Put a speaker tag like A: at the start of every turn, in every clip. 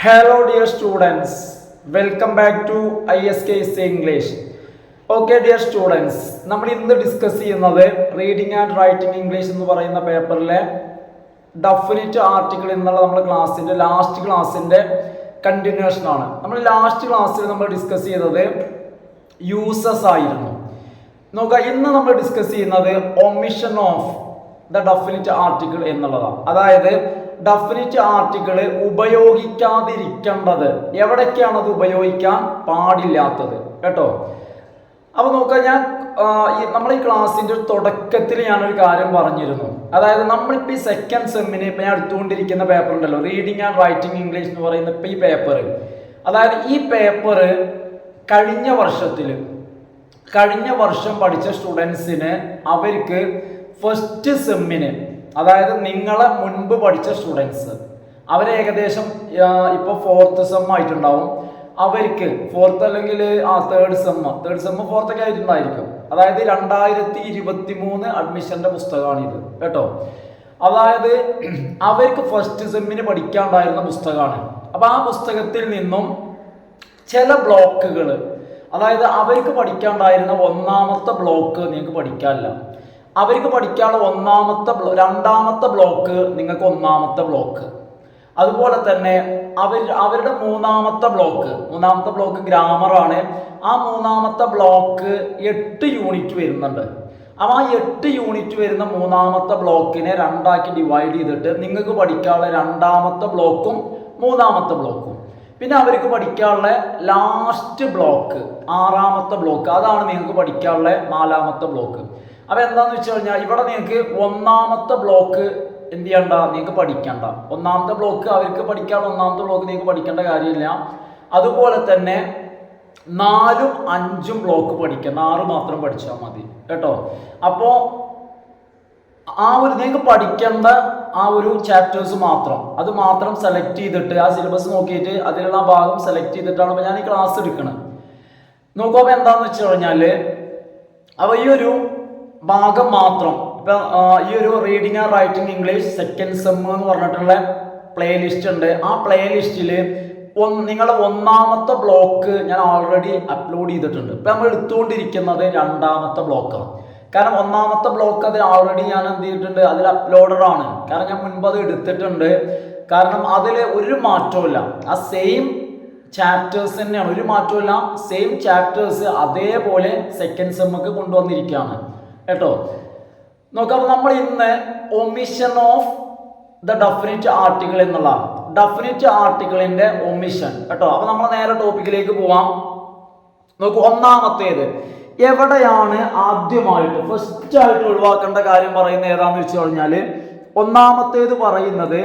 A: Hello dear students, welcome back to ISKS English. Okay dear students, നമ്മൾ ഇന്ന് discuss ചെയ്യുന്നത് reading and writing English എന്ന് പറയുന്ന പേപ്പറിലെ definite article എന്നുള്ള നമ്മുടെ ലാസ്റ്റ് ക്ലാസ്സിന്റെ കണ്ടിന്യൂഷൻ ആണ്. നമ്മൾ ലാസ്റ്റ് ക്ലാസ്സിൽ നമ്മൾ ഡിസ്കസ് ചെയ്തത് യൂസസ് ആയിരുന്നു. നോക്കുക, ഇന്ന് നമ്മൾ ഡിസ്കസ് ചെയ്യുന്നത് omission of the definite article എന്നുള്ളതാണ്. അതായത് ഡെഫിനിറ്റ് ആർട്ടിക്കിൾ ഉപയോഗിക്കാതിരിക്കേണ്ടത് എവിടേക്കാണ് അത് ഉപയോഗിക്കാൻ പാടില്ലാത്തത് കേട്ടോ. അപ്പോൾ നോക്കുക, നമ്മൾ ഈ ക്ലാസ്സിൻ്റെ തുടക്കത്തിൽ ഞാനൊരു കാര്യം പറഞ്ഞിരുന്നു. അതായത് നമ്മളിപ്പോൾ ഈ സെക്കൻഡ് സെമ്മിന് ഇപ്പം ഞാൻ എടുത്തുകൊണ്ടിരിക്കുന്ന പേപ്പർ ഉണ്ടല്ലോ, റീഡിംഗ് ആൻഡ് റൈറ്റിംഗ് ഇംഗ്ലീഷ് എന്ന് പറയുന്ന ഇപ്പം ഈ പേപ്പർ, അതായത് ഈ പേപ്പർ കഴിഞ്ഞ വർഷം പഠിച്ച സ്റ്റുഡൻസിന് അവർക്ക് ഫസ്റ്റ് സെമ്മിന്, അതായത് നിങ്ങളെ മുൻപ് പഠിച്ച സ്റ്റുഡൻസ് അവർ ഏകദേശം ഇപ്പോൾ ഫോർത്ത് സെം ആയിട്ടുണ്ടാവും. അവർക്ക് ഫോർത്ത് അല്ലെങ്കിൽ തേർഡ് സെമ്മ് ഫോർത്തൊക്കെ ആയിട്ടുണ്ടായിരിക്കും. അതായത് 2023 അഡ്മിഷന്റെ പുസ്തകമാണിത് കേട്ടോ. അതായത് അവർക്ക് ഫസ്റ്റ് സെമ്മിന് പഠിക്കാണ്ടായിരുന്ന പുസ്തകമാണ്. അപ്പോൾ ആ പുസ്തകത്തിൽ നിന്നും ചില ബ്ലോക്കുകൾ, അതായത് അവർക്ക് പഠിക്കാണ്ടായിരുന്ന ഒന്നാമത്തെ ബ്ലോക്ക് നിങ്ങൾക്ക് പഠിക്കാനില്ല. അവർക്ക് പഠിക്കാനുള്ള രണ്ടാമത്തെ ബ്ലോക്ക് നിങ്ങൾക്ക് ഒന്നാമത്തെ ബ്ലോക്ക്. അതുപോലെ തന്നെ അവരുടെ മൂന്നാമത്തെ ബ്ലോക്ക് ഗ്രാമറാണ്. ആ മൂന്നാമത്തെ ബ്ലോക്ക് 8 യൂണിറ്റ് വരുന്നുണ്ട്. അപ്പോൾ ആ 8 യൂണിറ്റ് വരുന്ന മൂന്നാമത്തെ ബ്ലോക്കിനെ 2 ഡിവൈഡ് ചെയ്തിട്ട് നിങ്ങൾക്ക് പഠിക്കാനുള്ള രണ്ടാമത്തെ ബ്ലോക്കും മൂന്നാമത്തെ ബ്ലോക്കും, പിന്നെ അവർക്ക് പഠിക്കാനുള്ള ലാസ്റ്റ് ബ്ലോക്ക് 6ാമത്തെ ബ്ലോക്ക്, അതാണ് നിങ്ങൾക്ക് പഠിക്കാനുള്ള 4ാമത്തെ ബ്ലോക്ക്. അപ്പോൾ എന്താണെന്ന് വെച്ച് കഴിഞ്ഞാൽ ഇവിടെ നിങ്ങൾക്ക് ഒന്നാമത്തെ ബ്ലോക്ക് എന്ത് ചെയ്യണ്ട, നിങ്ങൾക്ക് പഠിക്കണ്ട. ഒന്നാമത്തെ ബ്ലോക്ക് അവർക്ക് പഠിക്കാനുള്ള ഒന്നാമത്തെ ബ്ലോക്ക് നിങ്ങൾക്ക് പഠിക്കേണ്ട കാര്യമില്ല. അതുപോലെ തന്നെ 4ഉം 5ഉം ബ്ലോക്ക് പഠിക്കാം, 6 മാത്രം പഠിച്ചാൽ മതി കേട്ടോ. അപ്പോൾ നിങ്ങൾക്ക് പഠിക്കേണ്ട ആ ഒരു ചാപ്റ്റേഴ്സ് അത് മാത്രം സെലക്ട് ചെയ്തിട്ട് ആ സിലബസ് നോക്കിയിട്ട് അതിലുള്ള ഭാഗം സെലക്ട് ചെയ്തിട്ടാണ് ഇപ്പോൾ ഞാൻ ഈ ക്ലാസ് എടുക്കുന്നത്. നോക്കുക, അപ്പോൾ എന്താണെന്ന് വെച്ച് കഴിഞ്ഞാൽ അപ്പോൾ ഈ ഒരു ഭാഗം മാത്രം ഇപ്പം ഈ ഒരു reading and writing English second sem എന്ന് പറഞ്ഞിട്ടുള്ള പ്ലേലിസ്റ്റ് ഉണ്ട്. ആ പ്ലേലിസ്റ്റിൽ നിങ്ങളുടെ ഒന്നാമത്തെ ബ്ലോക്ക് ഞാൻ ഓൾറെഡി അപ്ലോഡ് ചെയ്തിട്ടുണ്ട്. ഇപ്പം നമ്മൾ എടുത്തുകൊണ്ടിരിക്കുന്നത് 2ാമത്തെ ബ്ലോക്കാണ്. കാരണം ഒന്നാമത്തെ ബ്ലോക്ക് അതിൽ ഓൾറെഡി ഞാൻ എന്ത് ചെയ്തിട്ടുണ്ട്, അതിൽ അപ്ലോഡഡാണ്. കാരണം ഞാൻ മുൻപ് അത് എടുത്തിട്ടുണ്ട്. കാരണം അതിൽ ഒരു മാറ്റമില്ല, ആ സെയിം ചാപ്റ്റേഴ്സ് തന്നെയാണ്, ഒരു മാറ്റമില്ല. സെയിം ചാപ്റ്റേഴ്സ് അതേപോലെ സെക്കൻഡ് സെമ്മൊക്കെ കൊണ്ടുവന്നിരിക്കുകയാണ് കേട്ടോ. നോക്കാം, നമ്മൾ ഇന്ന് omission of the definite article എന്നുള്ള ഡെഫിനിറ്റ് ആർട്ടിക്കിളിന്റെ ഒമിഷൻ കേട്ടോ. അപ്പൊ നമ്മൾ നേരെ ടോപ്പിക്കിലേക്ക് പോവാം. നോക്കൂ, ഒന്നാമത്തേത് എവിടെയാണ് ആദ്യമായിട്ട് ഫസ്റ്റ് ആയിട്ട് ഒഴിവാക്കേണ്ട കാര്യം പറയുന്നത് ഏതാന്ന് വെച്ച് കഴിഞ്ഞാല്, ഒന്നാമത്തേത് പറയുന്നത്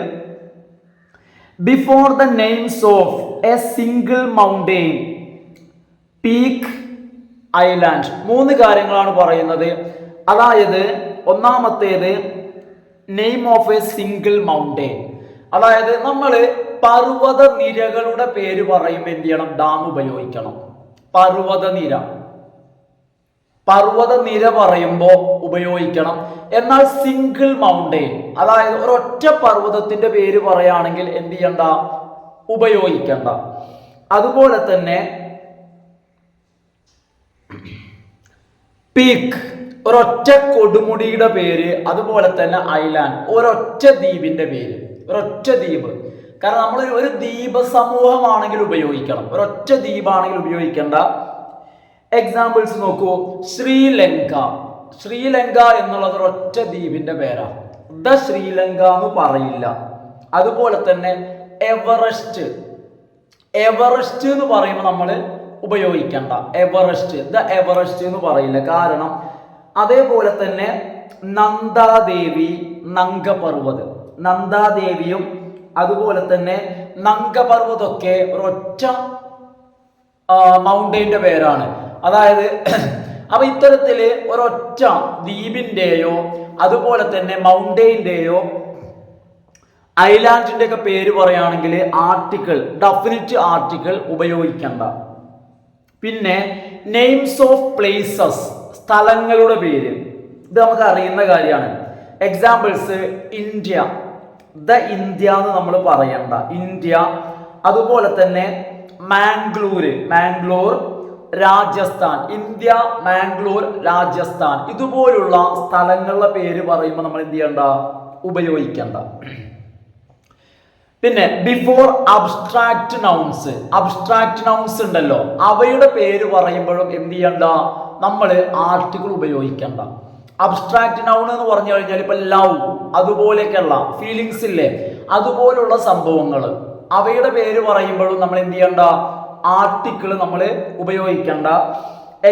A: before the names of A single mountain, peak, island. 3 കാര്യങ്ങളാണ് പറയുന്നത്. അതായത് ഒന്നാമത്തേത് name of A single mountain, അതായത് നമ്മൾ പർവ്വത നിരകളുടെ പേര് പറയുമ്പോൾ എന്ത് ചെയ്യണം, ഡാം ഉപയോഗിക്കണം. പർവ്വത നിര പറയുമ്പോൾ ഉപയോഗിക്കണം. എന്നാൽ സിംഗിൾ മൗണ്ടെയിൻ, അതായത് ഒരൊറ്റ പർവ്വതത്തിന്റെ പേര് പറയുകയാണെങ്കിൽ എന്ത് ചെയ്യണ്ട, ഉപയോഗിക്കണ്ട. അതുപോലെ തന്നെ പീക്ക്, ഒരൊറ്റ കൊടുമുടിയുടെ പേര്. അതുപോലെ തന്നെ ഐലാൻഡ്, ഒരൊറ്റ ദ്വീപിന്റെ പേര്, ഒരൊറ്റ ദ്വീപ്. കാരണം നമ്മൾ ഒരു ദ്വീപ സമൂഹമാണെങ്കിൽ ഉപയോഗിക്കണം, ഒരൊറ്റ ദ്വീപാണെങ്കിൽ ഉപയോഗിക്കേണ്ട. എക്സാമ്പിൾസ് നോക്കൂ, ശ്രീലങ്ക എന്നുള്ളത് ഒരൊറ്റ ദ്വീപിന്റെ പേരാണ്, ദ ശ്രീലങ്ക എന്ന് പറയില്ല. അതുപോലെ തന്നെ എവറസ്റ്റ് എന്ന് പറയുമ്പോൾ നമ്മൾ ഉപയോഗിക്കേണ്ട, ദ എവറസ്റ്റ് എന്ന് പറയില്ല. കാരണം അതേപോലെ തന്നെ നന്ദാദേവിയും അതുപോലെ തന്നെ നംഗപർവ്വതമൊക്കെ ഒരൊറ്റ മൗണ്ടെയിന്റെ പേരാണ്. അതായത് അപ്പൊ ഇത്തരത്തില് ഒരൊറ്റ ദ്വീപിന്റെയോ അതുപോലെ തന്നെ മൗണ്ടെയിന്റെയോ ഐലാൻഡിന്റെ ഒക്കെ പേര് പറയുകയാണെങ്കിൽ ഡെഫിനിറ്റ് ആർട്ടിക്കിൾ ഉപയോഗിക്കണ്ട. പിന്നെ നെയിംസ് ഓഫ് പ്ലേസസ്, സ്ഥലങ്ങളുടെ പേര്, ഇത് നമുക്ക് അറിയുന്ന കാര്യമാണ്. എക്സാമ്പിൾസ് ഇന്ത്യ, ദ ഇന്ത്യ എന്ന് നമ്മൾ പറയണ്ട, ഇന്ത്യ. അതുപോലെ തന്നെ മാംഗ്ലൂർ രാജസ്ഥാൻ, ഇന്ത്യ മാംഗ്ലൂർ രാജസ്ഥാൻ, ഇതുപോലുള്ള സ്ഥലങ്ങളുടെ പേര് പറയുമ്പോൾ നമ്മൾ എന്ത് ചെയ്യണ്ട, ഉപയോഗിക്കണ്ട. പിന്നെ ബിഫോർ അബ്സ്ട്രാക്ട് നൗൺസ് ഉണ്ടല്ലോ, അവയുടെ പേര് പറയുമ്പോഴും എന്ത് ചെയ്യണ്ട, നമ്മൾ ആർട്ടിക്കിൾ ഉപയോഗിക്കണ്ട. അബ്സ്ട്രാക്ട് നൗൺ എന്ന് പറഞ്ഞു കഴിഞ്ഞാൽ ഇപ്പൊ ലവ്, അതുപോലെയൊക്കെയുള്ള ഫീലിങ്സ് ഇല്ലേ, അതുപോലുള്ള സംഭവങ്ങൾ, അവയുടെ പേര് പറയുമ്പോഴും നമ്മൾ എന്ത് ചെയ്യണ്ട, ആർട്ടിക്കിൾ നമ്മൾ ഉപയോഗിക്കണ്ട.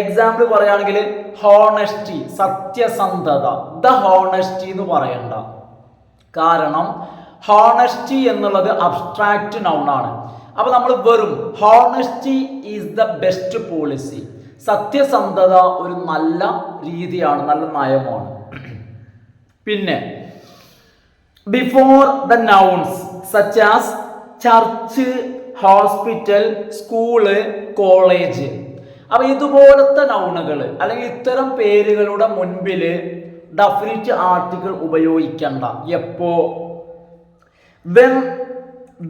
A: എക്സാമ്പിൾ പറയുകയാണെങ്കിൽ ഹോണസ്റ്റി, സത്യസന്ധത, ദ ഹോണസ്റ്റി എന്ന് പറയണ്ട. കാരണം ഹോണസ്റ്റി എന്നുള്ളത് അബ്സ്ട്രാക്ട് നൗൺ ആണ്. അപ്പൊ നമ്മൾ വെറും honesty is the best policy, സത്യസന്ധത ഒരു നല്ല രീതിയാണ്, നല്ല നയമാണ്. പിന്നെ before the nouns such as church, hospital, school, college. അപ്പൊ ഇതുപോലത്തെ നൗണുകൾ അല്ലെങ്കിൽ ഇത്തരം പേരുകളുടെ മുൻപിൽ ഡെഫിനിറ്റ് ആർട്ടിക്കിൾ ഉപയോഗിക്കണ്ട. എപ്പോ? when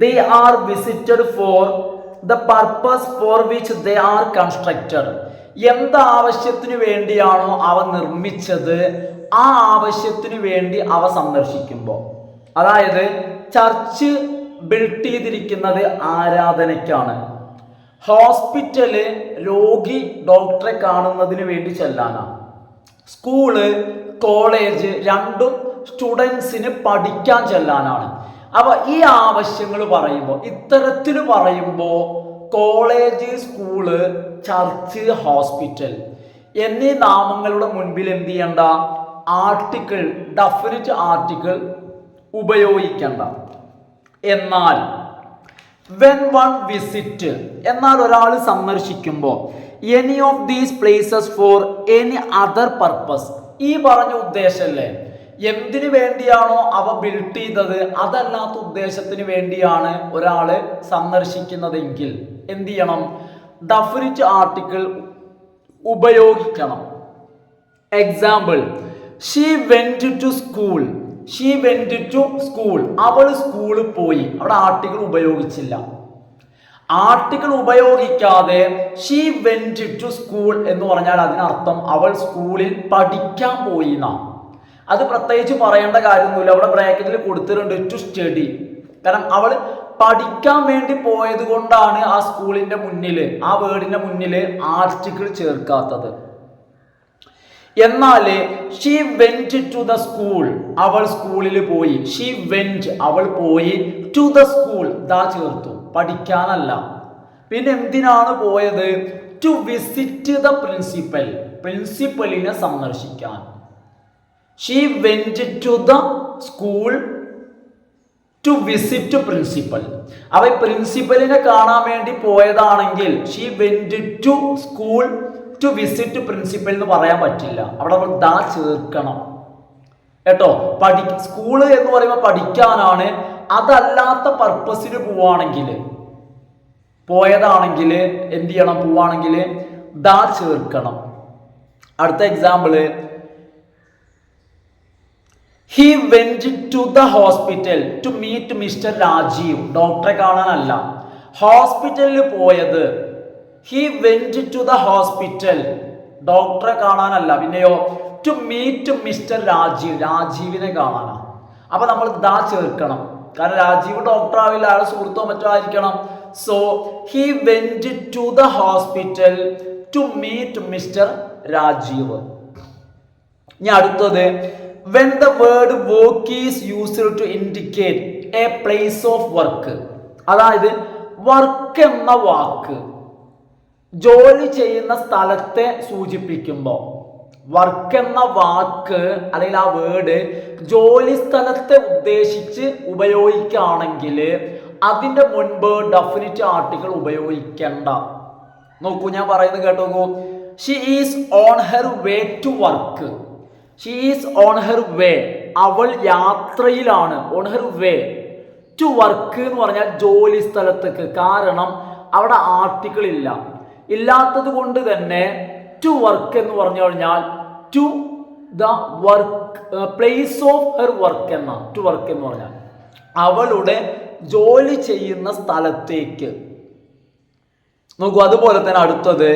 A: they are visited for the purpose for which they are constructed. എന്ത് ആവശ്യത്തിന് വേണ്ടിയാണോ അവ നിർമ്മിച്ചത്, ആ ആവശ്യത്തിന് വേണ്ടി അവ സന്ദർശിക്കുമ്പോൾ. അതായത് ചർച്ച് ബിൽഡ് ചെയ്തിരിക്കുന്നത് ആരാധനയ്ക്കാണ്, ഹോസ്പിറ്റല് രോഗി ഡോക്ടറെ കാണുന്നതിന് വേണ്ടി ചെല്ലാനാണ്, സ്കൂള് കോളേജ് രണ്ടും സ്റ്റുഡൻസിന് പഠിക്കാൻ ചെല്ലാനാണ്. അപ്പൊ ഈ ആവശ്യങ്ങൾ പറയുമ്പോൾ, ഇത്തരത്തിൽ പറയുമ്പോൾ കോളേജ്, സ്കൂള്, ചർച്ച്, ഹോസ്പിറ്റൽ എന്നീ നാമങ്ങളുടെ മുൻപിൽ എന്ത് ചെയ്യണ്ട, ആർട്ടിക്കിൾ, ഡെഫിനിറ്റ് ആർട്ടിക്കിൾ ഉപയോഗിക്കണ്ട. എന്നാൽ when one visit, എന്നാൽ ഒരാൾ സന്ദർശിക്കുമ്പോൾ any of these places for any other purpose, ഈ പറഞ്ഞ ഉദ്ദേശമല്ലേ, എന്തിനു വേണ്ടിയാണോ അവ ബിൽഡ് ചെയ്തത് അതല്ലാത്ത ഉദ്ദേശത്തിന് വേണ്ടിയാണ് ഒരാള് സന്ദർശിക്കുന്നതെങ്കിൽ എന്ത് ചെയ്യണം, ഡെഫിനിറ്റ് ആർട്ടിക്കിൾ ഉപയോഗിക്കണം. Example she went to school, അവൾ സ്കൂളിൽ പോയി, അവിടെ ആർട്ടിക്കിൾ ഉപയോഗിച്ചില്ല. ആർട്ടിക്കിൾ ഉപയോഗിക്കാതെ ഷീ വെന്റ് ടു സ്കൂൾ എന്ന് പറഞ്ഞാൽ അതിനർത്ഥം അവൾ സ്കൂളിൽ പഠിക്കാൻ പോയി എന്നാ. അത് പ്രത്യേകിച്ച് പറയേണ്ട കാര്യമൊന്നുമില്ല, അവിടെ ബ്രാക്കറ്റിൽ കൊടുത്തിട്ടുണ്ട് ടു സ്റ്റഡി. കാരണം അവൾ പഠിക്കാൻ വേണ്ടി പോയത് കൊണ്ടാണ് ആ സ്കൂളിന്റെ മുന്നിൽ, ആ വേർഡിന്റെ മുന്നിൽ ആർട്ടിക്കിൾ ചേർക്കാത്തത്. എന്നാൽ she went to the school, അവൾ സ്കൂളിൽ പോയി, ഷീ വെന്റ് അവൾ പോയി, ടു ദ സ്കൂൾ ദാ ചേർത്തു, പഠിക്കാനല്ല. പിന്നെ എന്തിനാണ് പോയത്? ടു വിസിറ്റ് ദ പ്രിൻസിപ്പൽ, പ്രിൻസിപ്പലിനെ സന്ദർശിക്കാൻ. She went to the school to visit principal. അവ പ്രിൻസിപ്പലിനെ കാണാൻ വേണ്ടി പോയതാണെങ്കിൽ she went to school to visit principal എന്ന് പറയാൻ പറ്റില്ല, അവിടെ നമ്മൾ ദാ ചേർക്കണം കേട്ടോ. സ്കൂള് എന്ന് പറയുമ്പോൾ പഠിക്കാനാണ്, അതല്ലാത്ത പർപ്പസിന് പോയതാണെങ്കിൽ എന്ത് ചെയ്യണം, പോവാണെങ്കിൽ ദാ ചേർക്കണം. അടുത്ത example he went to the hospital to meet mister Rajeev, ഡോക്ടറെ കാണാനല്ല. ഹോസ്പിറ്റലിൽ പോയത് he went to the hospital, ഡോക്ടറെ കാണാനല്ല. പിന്നെയോ ടു മീറ്റ് മിസ്റ്റർ രാജീവ്, രാജീവിനെ കാണാനാ. അപ്പൊ നമ്മൾ ദാ ചേർക്കണം, കാരണം രാജീവ് ഡോക്ടർ ആവില്ല, അയാളെ സുഹൃത്തോ മറ്റോ ആയിരിക്കണം. So he went to the hospital to meet mister Rajeev. ഇനി അടുത്തത് when the word work is used to indicate a place of work, അതായത് വർക്ക് എന്ന വാക്ക് ജോലി ചെയ്യുന്ന സ്ഥലത്തെ സൂചിപ്പിക്കുമ്പോൾ, വർക്ക് എന്ന വാക്ക് അല്ലെങ്കിൽ ആ വേർഡ് ജോലി സ്ഥലത്തെ ഉദ്ദേശിച്ച് ഉപയോഗിക്കുകയാണെങ്കിൽ അതിന്റെ മുൻപ് ഡെഫിനിറ്റ് ആർട്ടിക്കിൾ ഉപയോഗിക്കേണ്ട. നോക്കൂ, ഞാൻ പറയുന്നത് കേട്ടോ. She is on her way to work, she is on her way, അവൾ യാത്രയിലാണ്. On her way to work എന്ന് പറഞ്ഞാൽ ജോലി സ്ഥലത്തേക്ക്. കാരണം അവിടെ ആർട്ടിക്കിൾ ഇല്ല, ഇല്ലാത്തത് കൊണ്ട് തന്നെ ടു വർക്ക് എന്ന് പറഞ്ഞു കഴിഞ്ഞാൽ to the work place of her work എന്ന. ടു വർക്ക് എന്ന് പറഞ്ഞാൽ അവളുടെ ജോലി ചെയ്യുന്ന സ്ഥലത്തേക്ക്. നോക്കൂ, അതുപോലെ തന്നെ അടുത്തത്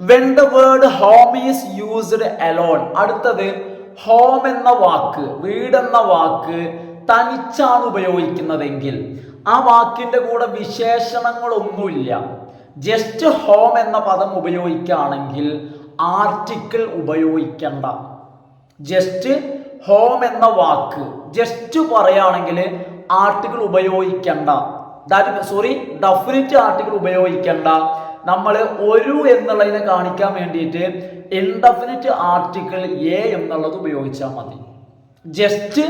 A: when the word home is used alone. അടുത്തത് ഹോം എന്ന വാക്ക്, വീടെന്ന വാക്ക് തനിച്ചാണ് ഉപയോഗിക്കുന്നതെങ്കിൽ ആ വാക്കിന്റെ കൂടെ വിശേഷണങ്ങളൊന്നുമില്ല, ജസ്റ്റ് ഹോം എന്ന പദം ഉപയോഗിക്കുകയാണെങ്കിൽ ആർട്ടിക്കിൾ ഉപയോഗിക്കണ്ട. ജസ്റ്റ് ഹോം എന്ന വാക്ക് ജസ്റ്റ് പറയുകയാണെങ്കിൽ ആർട്ടിക്കിൾ ഉപയോഗിക്കണ്ട. ഡെഫിനിറ്റ് ആർട്ടിക്കിൾ ഉപയോഗിക്കണ്ട. നമ്മൾ ഒരു എന്നുള്ളതിനെ കാണിക്കാൻ വേണ്ടിയിട്ട് ഇൻഡെഫിനിറ്റ് ആർട്ടിക്കിൾ എ എന്നുള്ളത് ഉപയോഗിച്ചാൽ മതി. ജസ്റ്റ്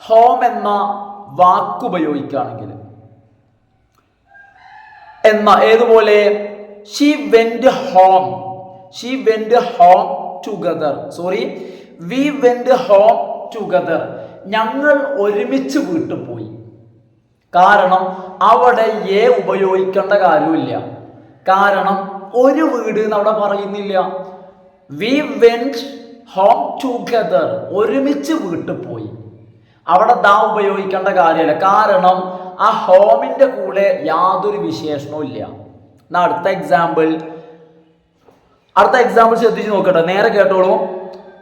A: ഹോം എന്ന വാക്ക് ഉപയോഗിക്കുകയാണെങ്കിൽ. ഏതുപോലെ she went home together. We went home together. ഞങ്ങൾ ഒരുമിച്ച് വീട്ടിൽ പോയി. കാരണം അവിടെ എ ഉപയോഗിക്കേണ്ട കാര്യമില്ല. കാരണം ഒരു വീട് എന്ന് അവിടെ പറയുന്നില്ല. വി വെന്റ് ഹോം ടുഗദർ, ഒരുമിച്ച് വീട്ടിൽ പോയി. അവിടെ ദാ ഉപയോഗിക്കേണ്ട കാര്യമില്ല. കാരണം ആ ഹോമിന്റെ കൂടെ യാതൊരു വിശേഷണവും ഇല്ല. അടുത്ത എക്സാമ്പിൾ ശ്രദ്ധിച്ച് നോക്കട്ടെ, നേരെ കേട്ടോളൂ.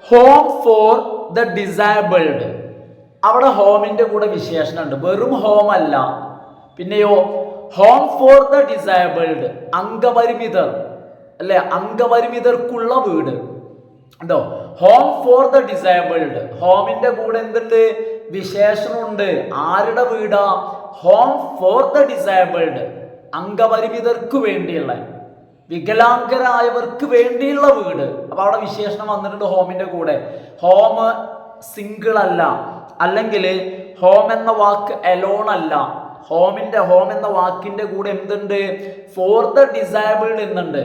A: Home for the disabled. അവിടെ ഹോമിന്റെ കൂടെ വിശേഷണം ഉണ്ട്, വെറും ഹോം അല്ല. പിന്നെയോ ഹോം ഫോർ ദ ഡിസേബിൾഡ്, അംഗപരിമിതർ അല്ലെ, അംഗപരിമിതർക്കുള്ള വീട് ഉണ്ടോ. ഹോം ഫോർ ദ ഡിസേബിൾഡ്, ഹോമിന്റെ കൂടെ എന്തുണ്ട്, വിശേഷണമുണ്ട്. ആരുടെ വീടാ? ഹോം ഫോർ ദ ഡിസേബിൾഡ്, അംഗപരിമിതർക്ക് വേണ്ടിയുള്ള, വികലാംഗരായവർക്ക് വേണ്ടിയുള്ള വീട്. അപ്പൊ അവിടെ വിശേഷണം വന്നിട്ടുണ്ട് ഹോമിന്റെ കൂടെ. ഹോം സിംഗിൾ അല്ല, അല്ലെങ്കിൽ ഹോം എന്ന വാക്ക് എലോൺ അല്ല. ഹോം എന്ന വാക്കിന്റെ കൂടെ എന്തുണ്ട്? ഫോർ ദ ഡിസേബിൾഡ് എന്നുണ്ട്,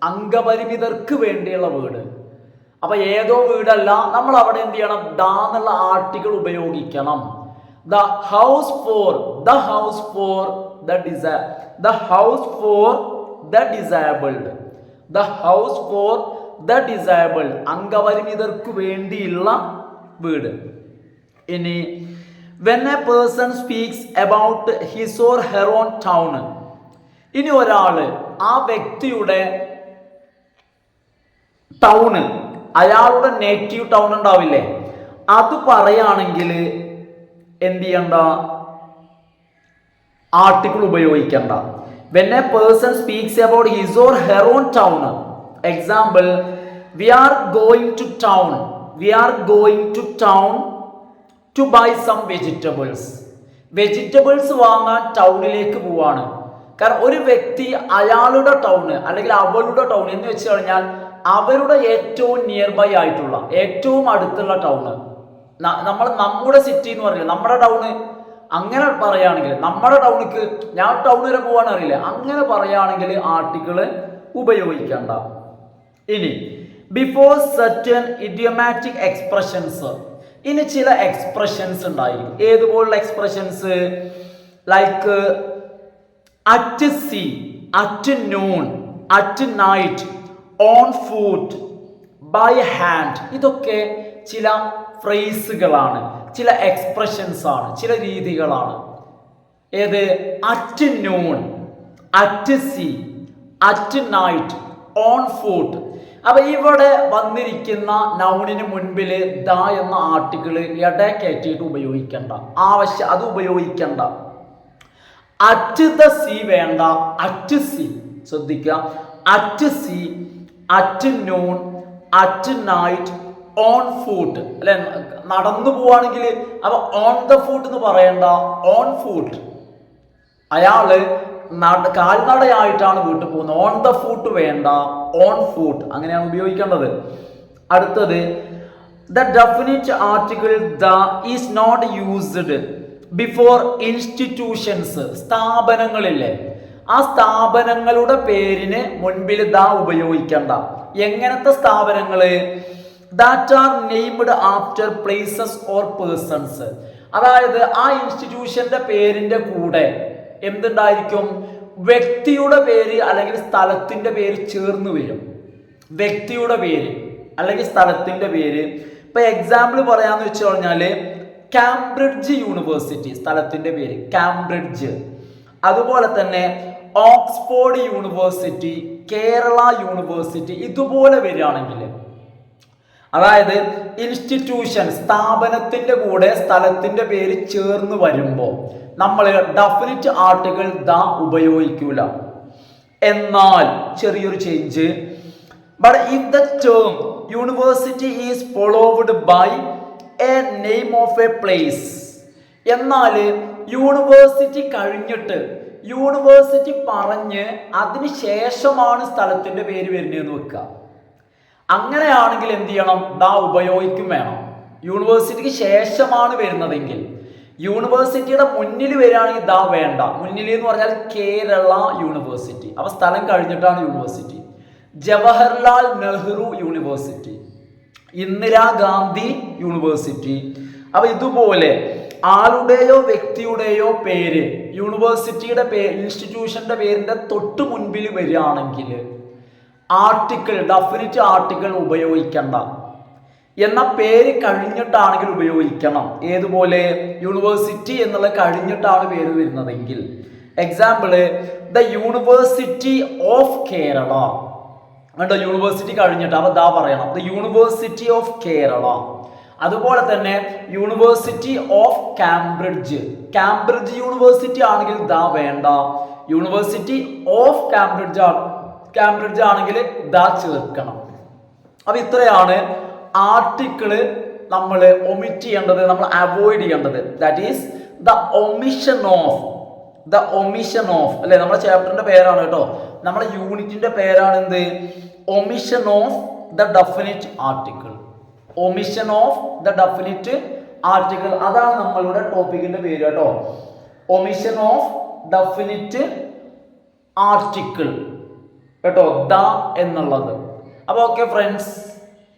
A: അംഗപരിമിതർക്ക് വേണ്ടിയുള്ള വീട്. അപ്പൊ ഏതോ വീടല്ല, നമ്മൾ അവിടെ എന്ത് ചെയ്യണം? ദ എന്നുള്ള ആർട്ടിക്കിൾ ഉപയോഗിക്കണം. The house for the disabled, അംഗപരിമിതർക്ക് വേണ്ടിയുള്ള വീട്. ഇനി when a person speaks about his or her own town. ഇനി ഒരാള് ആ വ്യക്തിയുടെ ടൗണ്, അയാളുടെ നേറ്റീവ് ടൗൺ ഉണ്ടാവില്ലേ, അത് പറയുകയാണെങ്കിൽ എന്ത് ചെയ്യണ്ട? Article ഉപയോഗിക്കണ്ട. when a person speaks about his or her own town, example, we are going to town to buy some vegetables വാങ്ങാൻ ടൗണിലേക്ക് പോവാണ്. കാരണം ഒരു വ്യക്തി അയാളുടെ ടൗണ് അല്ലെങ്കിൽ അവളുടെ ടൗൺ എന്ന് വെച്ച് കഴിഞ്ഞാൽ അവരുടെ ഏറ്റവും നിയർ ബൈ ആയിട്ടുള്ള, ഏറ്റവും അടുത്തുള്ള ടൗണ്. നമ്മുടെ സിറ്റി എന്ന് പറയില്ല, നമ്മുടെ ടൗണ്. അങ്ങനെ പറയുകയാണെങ്കിൽ നമ്മുടെ ടൗണിക്ക് ഞാൻ ടൗൺ വരെ പോകാൻ അറിയില്ല, അങ്ങനെ പറയുകയാണെങ്കിൽ ആർട്ടിക്കിള് ഉപയോഗിക്കണ്ട. ഇനി ബിഫോർ സർട്ടൻ ഇഡിയോമാറ്റിക് എക്സ്പ്രഷൻസ്. ഇനി ചില എക്സ്പ്രഷൻസ് ഉണ്ടായിരിക്കും. ഏതുപോലുള്ള expressions? Like at sea, at noon, at night, on foot, by hand. ഇതൊക്കെ ചില ഫ്രേസുകളാണ്, ചില എക്സ്പ്രഷൻസ് ആണ്, ചില രീതികളാണ്. ഏത്? At noon, at sea, at night, on foot. അപ്പൊ ഇവിടെ വന്നിരിക്കുന്ന നൗണിന് മുൻപിൽ ദ എന്ന ആർട്ടിക്കിള് ഇടയ്ക്കേറ്റിട്ട് ഉപയോഗിക്കണ്ട, അത് ഉപയോഗിക്കണ്ട. അറ്റ് ദ സീ വേണ്ട, അറ്റ് സീ. ശ്രദ്ധിക്കുക, at sea, at noon, at night, on foot അല്ലെ, നടന്നു പോവാണെങ്കിൽ അപ്പൊ ഓൺ ദ ഫുട്ട് എന്ന് പറയണ്ട, ഓൺ ഫുട്ട്. അയാള് കാൽനടയായിട്ടാണ് വീട്ടിൽ പോകുന്നത്, ഓൺ ദ ഫുട്ട് വേണ്ട, ഓൺ ഫുട്ട് അങ്ങനെയാണ് ഉപയോഗിക്കേണ്ടത്. അടുത്തത് the definite article the is not used before institutions. സ്ഥാപനങ്ങളില്ലേ, ആ സ്ഥാപനങ്ങളുടെ പേരിന് മുൻപിൽ ദ ഉപയോഗിക്കണ്ട. എങ്ങനത്തെ സ്ഥാപനങ്ങള്? That are named after places or persons. അതായത് ആ ഇൻസ്റ്റിറ്റ്യൂഷന്റെ പേരിന്റെ കൂടെ എന്തുണ്ടായിരിക്കും? വ്യക്തിയുടെ പേര് അല്ലെങ്കിൽ സ്ഥലത്തിന്റെ പേര് ചേർന്ന് വരും. വ്യക്തിയുടെ പേര് അല്ലെങ്കിൽ സ്ഥലത്തിന്റെ പേര്. ഇപ്പൊ എക്സാമ്പിൾ പറയാന്ന് വെച്ച് കഴിഞ്ഞാല് കാംബ്രിഡ്ജ് യൂണിവേഴ്സിറ്റി, സ്ഥലത്തിന്റെ പേര് കാംബ്രിഡ്ജ്. അതുപോലെ തന്നെ ഓക്സ്ഫോർഡ് യൂണിവേഴ്സിറ്റി, കേരള യൂണിവേഴ്സിറ്റി, ഇതുപോലെ വരികയാണെങ്കിൽ, അതായത് ഇൻസ്റ്റിറ്റ്യൂഷൻ സ്ഥാപനത്തിന്റെ കൂടെ സ്ഥലത്തിന്റെ പേര് ചേർന്ന് വരുമ്പോൾ നമ്മൾ ഡെഫിനിറ്റ് ആർട്ടിക്കിൾ ദ ഉപയോഗിക്കൂല. എന്നാൽ ചെറിയൊരു change, but if the term university is followed by a name of a place, എന്നാൽ യൂണിവേഴ്സിറ്റി കഴിഞ്ഞിട്ട് യൂണിവേഴ്സിറ്റി പറഞ്ഞ് അതിന് ശേഷമാണ് സ്ഥലത്തിന്റെ പേര് വരുന്നതെന്ന് വെക്കുക. അങ്ങനെയാണെങ്കിൽ എന്ത് ചെയ്യണം? ദാ ഉപയോഗിക്കും വേണം. യൂണിവേഴ്സിറ്റിക്ക് ശേഷമാണ് വരുന്നതെങ്കിൽ, യൂണിവേഴ്സിറ്റിയുടെ മുന്നിൽ വരികയാണെങ്കിൽ ദാ വേണ്ട. മുന്നിൽ എന്ന് പറഞ്ഞാൽ കേരള യൂണിവേഴ്സിറ്റി, അപ്പൊ സ്ഥലം കഴിഞ്ഞിട്ടാണ് university. Jawaharlal Nehru university, Indira Gandhi university. അപ്പൊ ഇതുപോലെ ആളുടെയോ വ്യക്തിയുടെയോ പേര് യൂണിവേഴ്സിറ്റിയുടെ പേര്, ഇൻസ്റ്റിറ്റ്യൂഷന്റെ പേരിന്റെ തൊട്ട് മുൻപിൽ വരികയാണെങ്കിൽ ആർട്ടിക്കിൾ, ഡെഫിനിറ്റ് ആർട്ടിക്കിൾ ഉപയോഗിക്കണ്ട. എന്ന പേര് കഴിഞ്ഞിട്ടാണെങ്കിൽ ഉപയോഗിക്കണം. ഏതുപോലെ? യൂണിവേഴ്സിറ്റി എന്നുള്ള കഴിഞ്ഞിട്ടാണ് പേര് വരുന്നതെങ്കിൽ. Example, the university of Kerala. കണ്ടോ, യൂണിവേഴ്സിറ്റി കഴിഞ്ഞിട്ട്, അപ്പൊ ദാ പറയണം, ദ യൂണിവേഴ്സിറ്റി ഓഫ് കേരള. അതുപോലെ തന്നെ university of Cambridge, Cambridge university ആണെങ്കിൽ ദാ വേണ്ട. യൂണിവേഴ്സിറ്റി ഓഫ് കാംബ്രിഡ്ജ് ആണെങ്കിൽ ദാ ചേർക്കണം. അപ്പൊ ഇത്രയാണ് ആർട്ടിക്കിള് നമ്മൾ ഒമിറ്റ് ചെയ്യേണ്ടത്, നമ്മൾ അവോയ്ഡ് ചെയ്യേണ്ടത്. That is the omission of അല്ലെ, നമ്മുടെ ചാപ്റ്ററിന്റെ പേരാണ് കേട്ടോ, നമ്മുടെ യൂണിറ്റിന്റെ പേരാണ് എന്ത്? Omission of the definite article. Omission of the definite article, അതാണ് നമ്മളുടെ ടോപ്പിക്കിന്റെ പേര് കേട്ടോ, ഒമിഷൻ ഓഫ് ഡെഫിനിറ്റ് ആർട്ടിക്കിൾ കേട്ടോ, ദ എന്നുള്ളത്. അപ്പൊ ഓക്കെ ഫ്രണ്ട്സ്,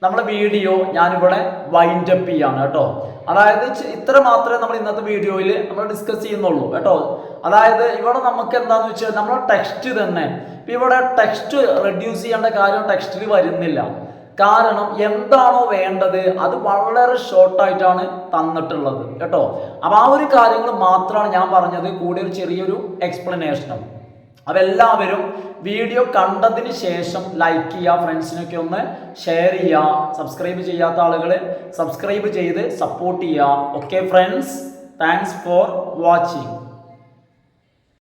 A: നമ്മുടെ വീഡിയോ ഞാനിവിടെ വൈൻഡ് അപ്പ് ചെയ്യാണ് കേട്ടോ. അതായത് ഇത്ര മാത്രമേ നമ്മൾ ഇന്നത്തെ വീഡിയോയിൽ നമ്മൾ ഡിസ്കസ് ചെയ്യുന്നുള്ളൂ കേട്ടോ. അതായത് ഇവിടെ നമുക്ക് എന്താന്ന് വെച്ചാൽ നമ്മുടെ ടെക്സ്റ്റ് തന്നെ, ഇവിടെ ടെക്സ്റ്റ് റെഡ്യൂസ് ചെയ്യേണ്ട കാര്യം ടെക്സ്റ്റിൽ വരുന്നില്ല. കാരണം എന്താണോ വേണ്ടത് അത് വളരെ ഷോർട്ടായിട്ടാണ് തന്നിട്ടുള്ളത് കേട്ടോ. അപ്പൊ ആ ഒരു കാര്യങ്ങൾ മാത്രമാണ് ഞാൻ പറഞ്ഞത്, കൂടെ ഒരു ചെറിയൊരു എക്സ്പ്ലനേഷനും. അപ്പൊ എല്ലാവരും വീഡിയോ കണ്ടതിന് ശേഷം ലൈക്ക് ചെയ്യുക, ഫ്രണ്ട്സിനൊക്കെ ഒന്ന് ഷെയർ ചെയ്യുക, സബ്സ്ക്രൈബ് ചെയ്യാത്ത ആളുകൾ സബ്സ്ക്രൈബ് ചെയ്ത് സപ്പോർട്ട് ചെയ്യുക. Okay friends, thanks for watching.